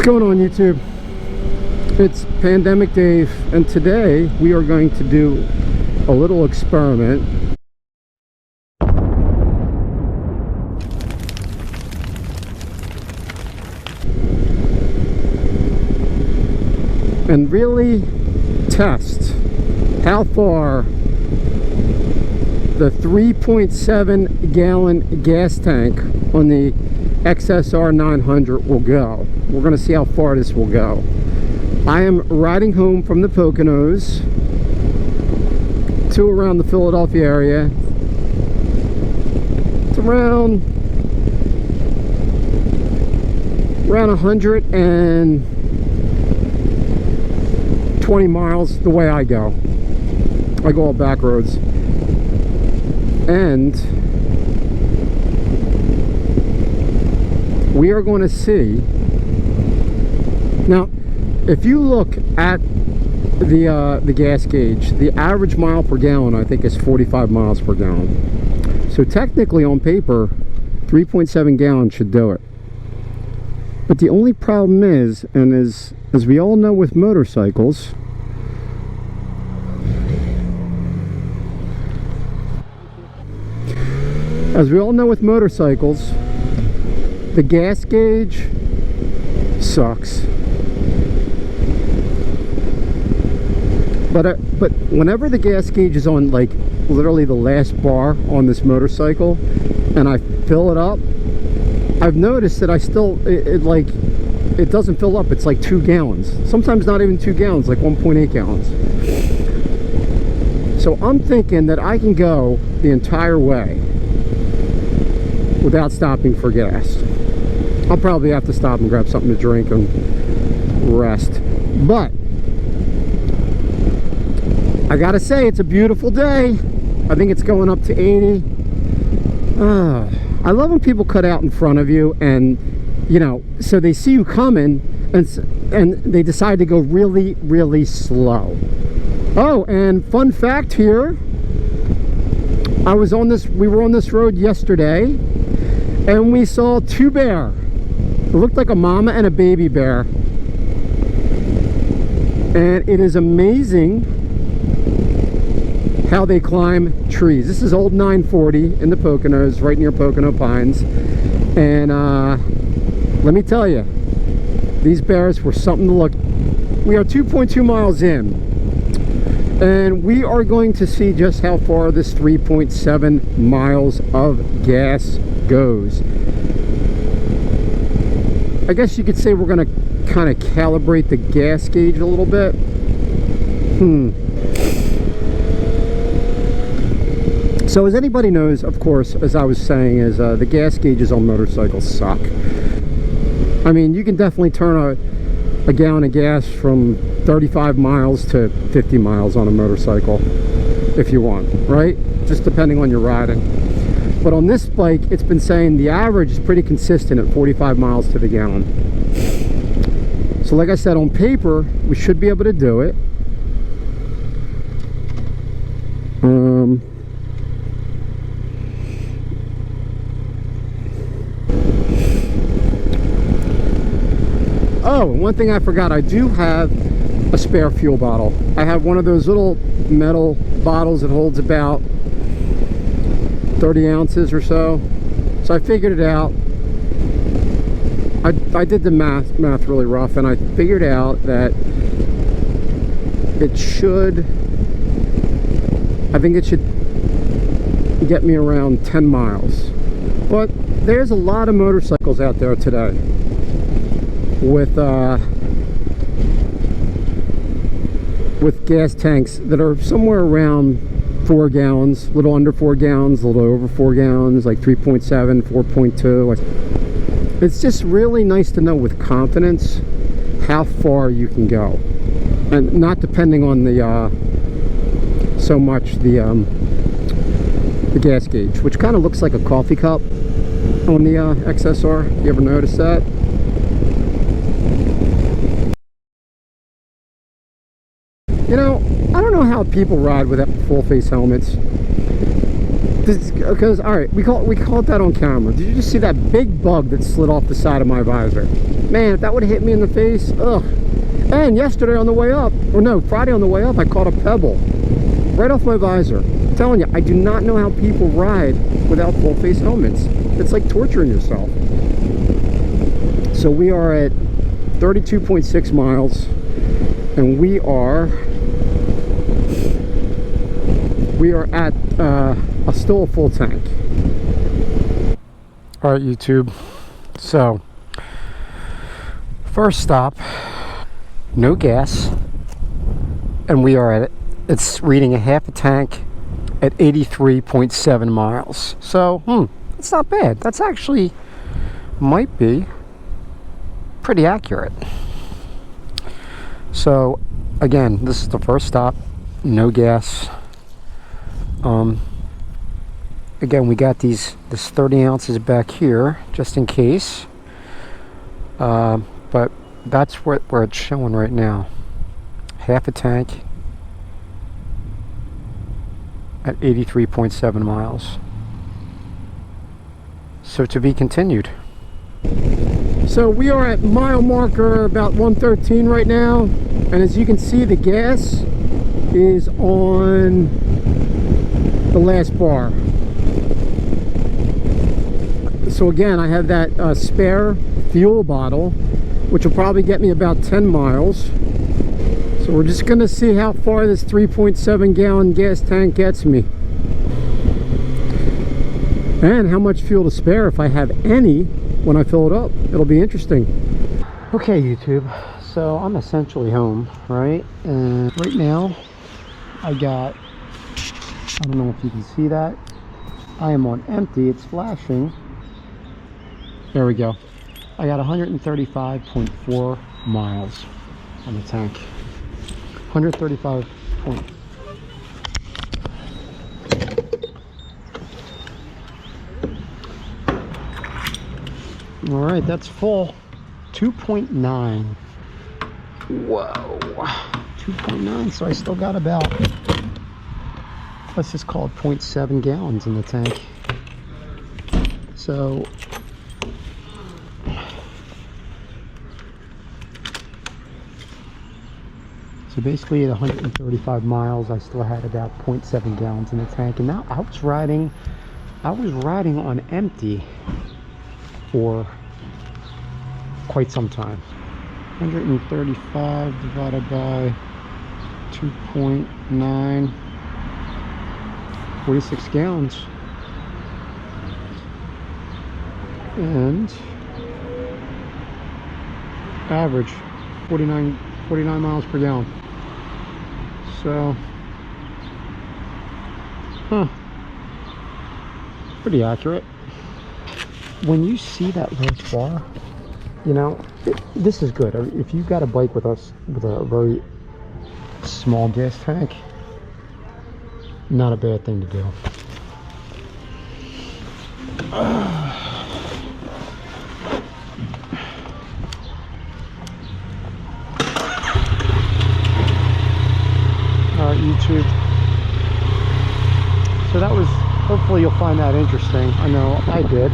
Going on YouTube? It's Pandemic Dave, and today we are going to do a little experiment. And really test how far the 3.7 gallon gas tank on the XSR 900 will go. We're going to see how far this will go. I am riding home from the Poconos to around the Philadelphia area. It's around 120 miles the way I go. I go all back roads. And we are going to see. Now, if you look at the gas gauge, the average mile per gallon I think is 45 miles per gallon. So technically on paper 3.7 gallons should do it. But the only problem is, and as we all know with motorcycles, the gas gauge sucks. But whenever the gas gauge is on like literally the last bar on this motorcycle and I fill it up, I've noticed that it doesn't fill up. It's like 2 gallons. Sometimes not even 2 gallons, like 1.8 gallons. So I'm thinking that I can go the entire way without stopping for gas. I'll probably have to stop and grab something to drink and rest. But I gotta say, it's a beautiful day. I think it's going up to 80. I love when people cut out in front of you and, you know, so they see you coming and they decide to go really, really slow. Oh, and fun fact here, we were on this road yesterday and we saw 2 bears. It looked like a mama and a baby bear. And it is amazing how they climb trees. This is old 940 in the Poconos, right near Pocono Pines. And let me tell you, these bears were something to look. We are 2.2 miles in, and we are going to see just how far this 3.7 miles of gas goes. I guess you could say we're going to kind of calibrate the gas gauge a little bit. So as anybody knows, of course, as I was saying, is the gas gauges on motorcycles suck. I mean, you can definitely turn a gallon of gas from 35 miles to 50 miles on a motorcycle if you want, right? Just depending on your riding. But on this bike, it's been saying the average is pretty consistent at 45 miles to the gallon. So like I said, on paper, we should be able to do it. Oh, one thing I forgot, I do have a spare fuel bottle. I have one of those little metal bottles that holds about 30 ounces or so. So I figured it out. I did the math really rough, and I figured out that I think it should get me around 10 miles. But there's a lot of motorcycles out there today with gas tanks that are somewhere around 4 gallons, a little under 4 gallons, a little over 4 gallons, like 3.7, 4.2. It's just really nice to know with confidence how far you can go, and not depending on the so much the gas gauge, which kind of looks like a coffee cup on the XSR. You ever notice that? You know, I don't know how people ride without full face helmets. Because all right, we caught that on camera. Did you just see that big bug that slid off the side of my visor? Man, if that would have hit me in the face, ugh. And yesterday on the way up, or no, Friday on the way up, I caught a pebble right off my visor. I'm telling you, I do not know how people ride without full face helmets. It's like torturing yourself. So we are at 32.6 miles, and we are at still a full tank. All right, YouTube. So first stop, no gas, and we are at it. It's reading a half a tank at 83.7 miles. So it's not bad. That's actually might be pretty accurate. So again, this is the first stop, no gas. Again, we got this 30 ounces back here just in case, but that's where it's showing right now, half a tank at 83.7 miles. So to be continued. So we are at mile marker about 113 right now, and as you can see, the gas is on the last bar. So again, I have that spare fuel bottle, which will probably get me about 10 miles. So we're just gonna see how far this 3.7 gallon gas tank gets me, and how much fuel to spare if I have any when I fill it up. It'll be interesting. Okay, YouTube, so I'm essentially home, right? And right now I don't know if you can see that, I am on empty. It's flashing. There we go. I got 135.4 miles on the tank. 135 point. All right, that's full. 2.9. Whoa, 2.9. So I still got about, let's just call it 0.7 gallons in the tank. So basically at 135 miles, I still had about 0.7 gallons in the tank. And now I was riding on empty for quite some time. 135 divided by 2.9, 46 gallons. And average 49 miles per gallon. So pretty accurate. When you see that large bar, you know, this is good. If you've got a bike with us with a very small gas tank, not a bad thing to do. YouTube. So that was, hopefully you'll find that interesting. I know I did.